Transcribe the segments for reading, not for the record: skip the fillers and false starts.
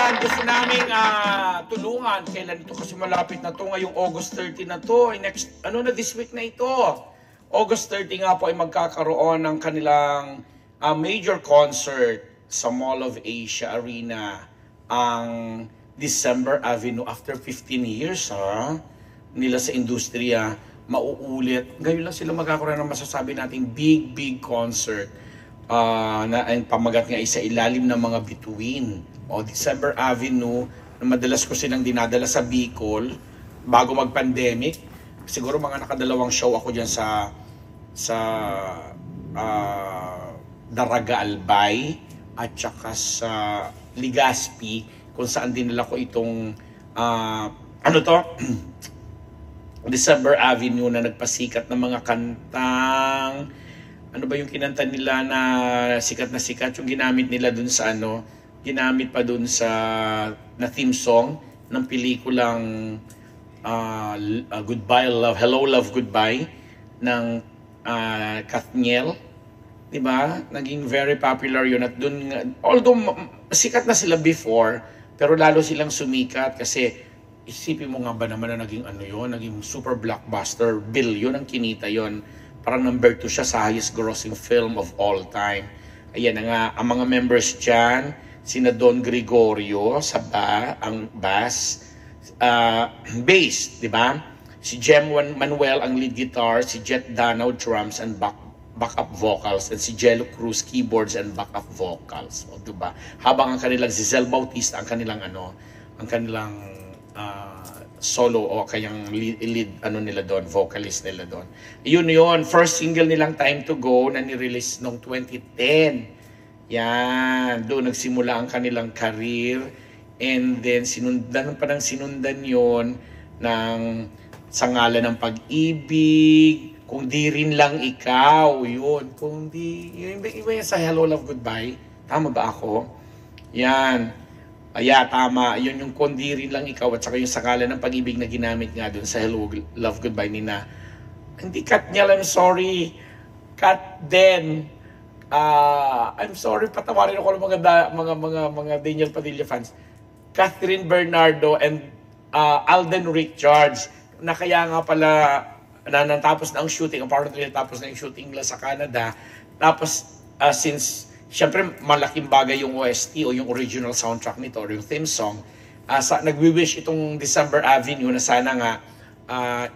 Ayan, gusto namin tulungan. Kailan ito kasi malapit na to? Ngayong August 30 na to. Next, this week na ito. August 30 nga po ay magkakaroon ng kanilang major concert sa Mall of Asia Arena. Ang December Avenue after 15 years nila sa industriya, mauulit. Ngayon lang sila magkakaroon ng masasabi nating big concert na ang pamagat nga isa ilalim ng mga bituin. December Avenue, na madalas ko silang dinadala sa Bicol bago mag-pandemic. Siguro mga nakadalawang show ako dyan sa Daraga Albay at saka sa Legazpi, kung saan dinala ko itong December Avenue na nagpasikat ng mga kantang ano ba yung kinanta nila na sikat yung ginamit nila dun sa ginamit pa dun sa na theme song ng pelikulang Goodbye Love, Hello Love Goodbye ng Kathniel, 'di ba? Naging very popular yun at dun, although sikat na sila before, pero lalo silang sumikat kasi isipin mo nga ba naman na naging naging super blockbuster, billion ang kinita yon. Parang number 2 siya sa highest grossing film of all time. Ayan na nga, ang mga members dyan, sina Don Gregorio sa ang bass, di ba? Si Jem Manuel ang lead guitar, si Jet Danao drums and backup vocals, and si Jello Cruz keyboards and backup vocals. Di ba? Habang ang kanilang si Zel Bautista ang kanilang solo o kayang lead nila doon, vocalist nila doon. Yun, first single nilang Time to Go na ni-release noong 2010. Yan, doon nagsimula ang kanilang career, and then sinundan yun ng sa ngalan ng pag-ibig, kung di rin lang ikaw, yun, kung di, iba yan sa Hello Love Goodbye, tama ba ako? Yan. Tama. Yun yung kundi rin lang ikaw at saka yung sakala ng pag-ibig na ginamit nga dun sa Hello Love Goodbye nina. Hindi Kathniel, I'm sorry. Kathden. I'm sorry, patawarin ako ng mga Daniel Padilla fans. Catherine Bernardo and Alden Richards. Na kaya nga pala natapos na ang shooting, apparently natapos na yung shooting nila sa Canada. Tapos since siyempre, malaking bagay yung OST o yung original soundtrack nito or yung theme song. Nagwi-wish itong December Avenue na sana nga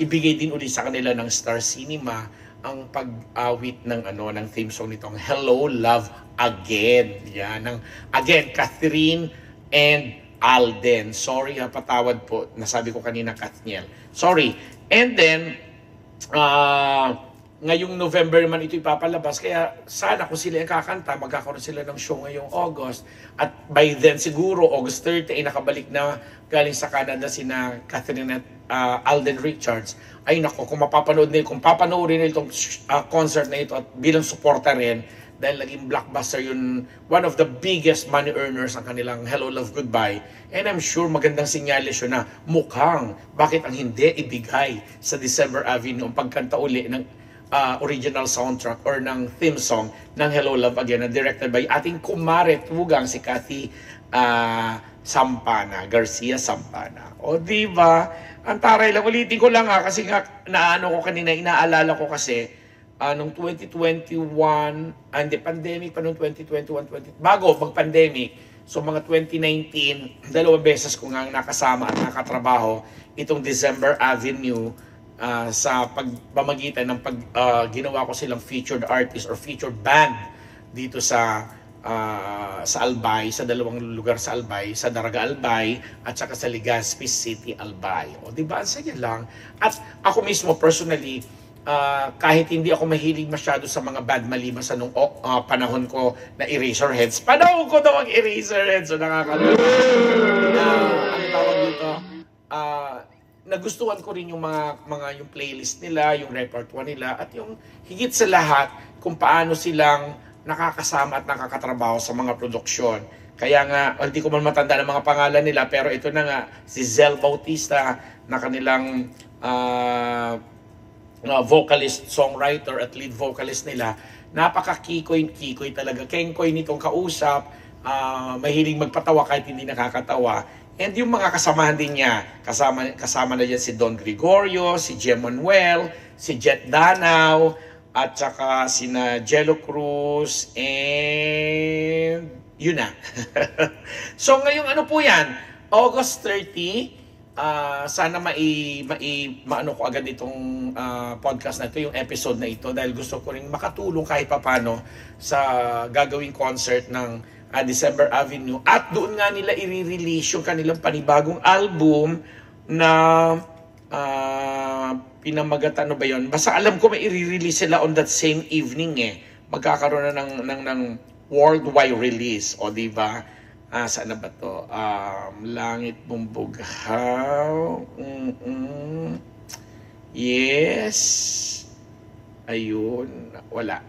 ibigay din uli sa kanila ng Star Cinema ang pag-awit ng theme song nitong Hello Love Again. Yan, again, Catherine and Alden. Sorry patawad po. Nasabi ko kanina Kathniel. Sorry. And then, ngayong November naman ito ipapalabas, kaya sana kung sila yung kakanta, magkakaroon sila ng show ngayong August. At by then siguro, August 30, ay nakabalik na galing sa Canada sina Catherine at Alden Richards. Ay nako, kung papanoorin nila itong concert na ito at bilang suporta rin, dahil naging blockbuster yun, one of the biggest money earners ang kanilang Hello Love Goodbye. And I'm sure magandang sinyalis yun na mukhang bakit ang hindi ibigay sa December Avenue ang pagkanta uli ng original soundtrack or ng theme song ng Hello Love Again na directed by ating kumare tugang si Kathy Garcia Sampana. O diba? Ang taray lang. Ulitin ko lang kasi nga naano ko kanina, inaalala ko kasi nung 2021, hindi, pandemic pa nung 2021, bago mag-pandemic, so mga 2019, 2 beses ko nga nakasama at nakatrabaho itong December Avenue sa pagpamagitan ng ginawa ko silang featured artist or featured band dito sa Albay, sa dalawang lugar sa Albay, sa Daraga Albay at saka sa Legazpi City Albay. O di ba, ang saya lang. At ako mismo personally, kahit hindi ako mahilig masyado sa mga band maliban sa nung panahon ko na Eraserheads. Panahon ko daw ang Eraserheads, so nakakaloka. Ano tawag dito? Nagustuhan ko rin yung mga yung playlist nila, yung repertoire nila, at yung higit sa lahat kung paano silang nakakasama at nakakatrabaho sa mga produksyon. Kaya nga, hindi ko man matanda ng mga pangalan nila, pero ito na nga, si Zel Bautista na kanilang vocalist, songwriter at lead vocalist nila, napaka-kikoy talaga. Kengkoy nitong kausap, mahilig magpatawa kahit hindi nakakatawa. And yung mga kasamahan din niya, kasama na dyan si Don Gregorio, si Jem Manuel, si Jet Danao, at saka sina Jello Cruz, and yun na. So ngayong ano po yan, August 30, sana maano ko agad itong podcast na ito, yung episode na ito, dahil gusto ko rin makatulong kahit papano sa gagawing concert ng December Avenue. At doon nga nila i-release yung kanilang panibagong album na pinamagatan, ano ba yun? Basta alam ko may i-release sila on that same evening eh. Magkakaroon na ng worldwide release. O diba? Saan na ba to? Langit Bumbughaw. Yes. Ayun. Wala.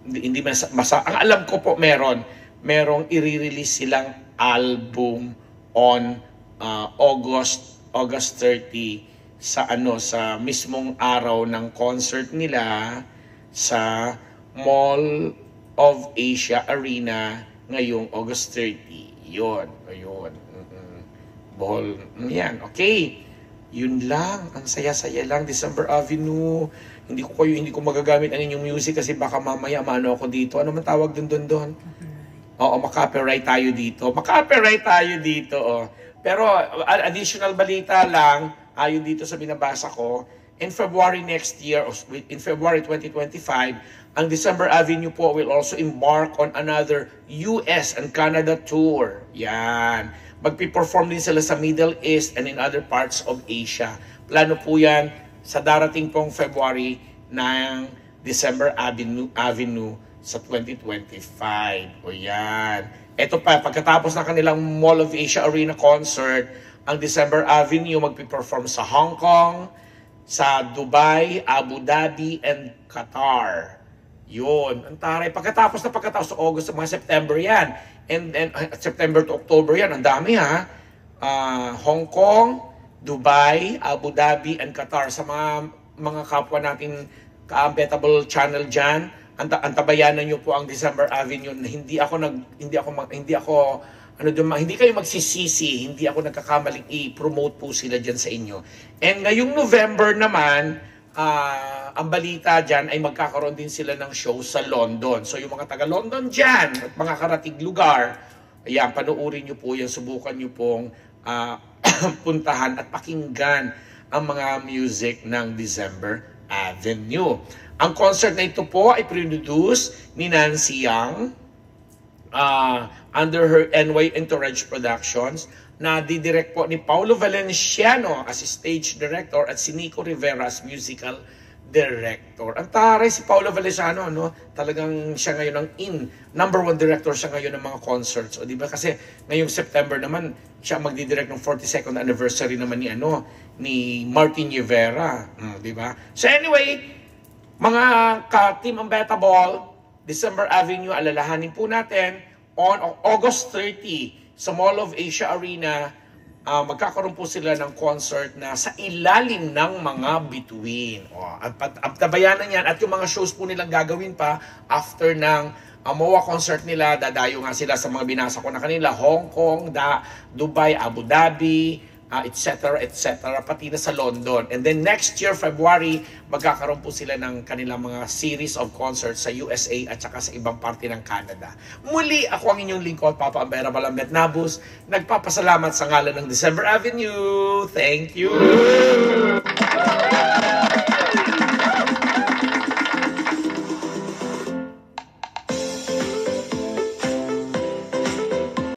Hindi basta. Ang alam ko po merong i-release silang album on August 30 sa mismong araw ng concert nila sa Mall of Asia Arena ngayong August 30. Yun, ayun. Bohol. Yan, okay. Yun lang, ang saya-saya lang, December Avenue. Hindi ko magagamit ang inyong music kasi baka mamaya maano ako dito. Ano man tawag doon? Oo, maka-copyright tayo dito. Oh. Pero additional balita lang, ayon dito sa binabasa ko, in February next year, in February 2025, ang December Avenue po will also embark on another US and Canada tour. Yan. Magpiperform din sila sa Middle East and in other parts of Asia. Plano po yan sa darating pong February ng December Avenue sa 2025. O yan. Ito pa, pagkatapos ng kanilang Mall of Asia Arena concert, ang December Avenue magpiperform sa Hong Kong, sa Dubai, Abu Dhabi, and Qatar. Yun. Ang taray. Pagkatapos sa August, mga September yan. And September to October yan. Ang dami ha. Hong Kong, Dubai, Abu Dhabi, and Qatar. Sa mga kapwa natin ka-Unbettable channel dyan, antabayanan niyo po ang December Avenue. Hindi kayo magsisisi, hindi ako nagkakamaling i-promote po sila dyan sa inyo. And ngayong November naman, ang balita dyan ay magkakaroon din sila ng show sa London. So yung mga taga-London dyan, at mga karatig lugar, ayan, panuorin nyo po yan, subukan nyo pong puntahan at pakinggan ang mga music ng December Avenue. Ang concert na ito po ay produce ni Nancy Yang under her NY Entourage Productions, na didirect po ni Paulo Valenciano as stage director at si Nico Rivera as musical director. Ang taray si Paulo Valenciano, talagang siya ngayon ang number one director siya ngayon ng mga concerts. O di ba? Kasi ngayong September naman siya magdidirect ng 42nd anniversary naman ni Martin Rivera, di ba? So anyway, mga ka-Team Unbettable, December Avenue, alalahanin po natin on August 30 sa Mall of Asia Arena, magkakaroon po sila ng concert na sa ilalim ng mga bituin. At tabayanan yan, at yung mga shows po nilang gagawin pa after ng MOA concert nila, dadayo nga sila sa mga binasa ko na kanila, Hong Kong, Dubai, Abu Dhabi, etc., pati na sa London. And then next year, February, magkakaroon po sila ng kanilang mga series of concerts sa USA at saka sa ibang parte ng Canada. Muli, ako ang inyong lingkod, Papa Ambera Balambet Nabus, nagpapasalamat sa ngalan ng December Avenue. Thank you!